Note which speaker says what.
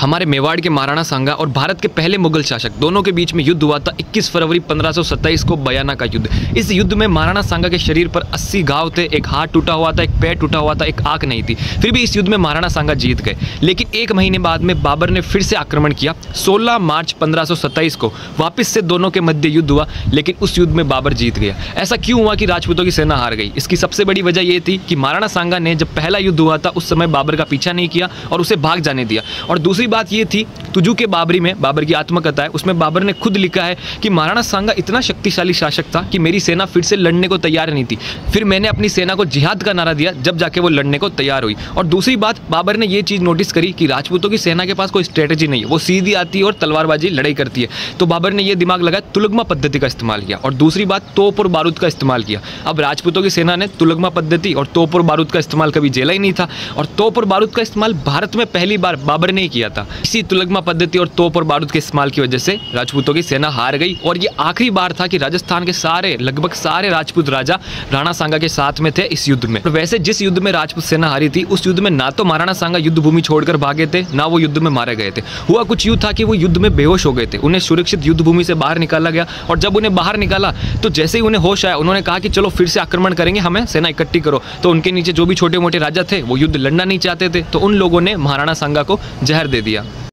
Speaker 1: हमारे मेवाड़ के महाराणा सांगा और भारत के पहले मुगल शासक दोनों के बीच में युद्ध हुआ था 21 फरवरी 1527 को बयाना का युद्ध। इस युद्ध में महाराणा सांगा के शरीर पर 80 घाव थे, एक हाथ टूटा हुआ था, एक पैर टूटा हुआ था, एक आंख नहीं थी। फिर भी इस युद्ध में महाराणा सांगा जीत गए। लेकिन एक महीने बाद में बाबर ने फिर से आक्रमण किया। 16 मार्च 1527 को वापस से दोनों के मध्य युद्ध हुआ, लेकिन उस युद्ध में बाबर जीत गया। ऐसा क्यों हुआ कि राजपूतों की सेना हार गई? इसकी सबसे बड़ी वजह यह थी कि महाराणा सांगा ने जब पहला युद्ध हुआ था उस समय बाबर का पीछा नहीं किया और उसे भाग जाने दिया। और दूसरी बात यह थी, तुजू के बाबरी में, बाबर की आत्मकथा है, उसमें बाबर ने खुद लिखा है कि महाराणा सांगा इतना शक्तिशाली शासक था कि मेरी सेना फिर से लड़ने को तैयार नहीं थी। फिर मैंने अपनी सेना को जिहाद का नारा दिया, जब जाके वो लड़ने को तैयार हुई। और दूसरी बात, बाबर ने ये चीज़ नोटिस करी कि राजपूतों की सेना के पास कोई स्ट्रेटेजी नहीं है, वो सीधी आती है और तलवारबाजी लड़ाई करती है। तो बाबर ने यह दिमाग लगाया, तुलगमा पद्धति का इस्तेमाल किया। और दूसरी बात, तोप और बारूद का इस्तेमाल किया। अब राजपूतों की सेना ने तुलगमा पद्धति और तोप और बारूद का इस्तेमाल कभी झेला ही नहीं था, और तोप और बारूद का इस्तेमाल भारत में पहली बार बाबर ने ही किया था। इसी तुलगमा पद्धति और तोप और बारूद के इस्तेमाल की वजह से राजपूतों की सेना हार गई। और ये आखिरी बार था कि राजस्थान के लगभग सारे राजपूत राजा राणा सांगा के साथ में थे इस युद्ध में। वैसे जिस युद्ध में राजपूत सेना हारी थी, उस युद्ध में ना तो महाराणा सांगा युद्ध भूमि छोड़कर भागे थे, ना वो युद्ध में मारे गए थे। हुआ कुछ यूं था कि वो युद्ध में बेहोश हो गए थे। उन्हें सुरक्षित युद्ध भूमि से बाहर निकाला गया, और जब उन्हें बाहर निकाला तो जैसे ही उन्हें होश आया, उन्होंने कहा कि चलो फिर से आक्रमण करेंगे, हमें सेना इकट्ठी करो। तो उनके नीचे जो भी छोटे मोटे राजा थे वो युद्ध लड़ना नहीं चाहते थे, तो उन लोगों ने महाराणा सांगा को जहर दे दिया।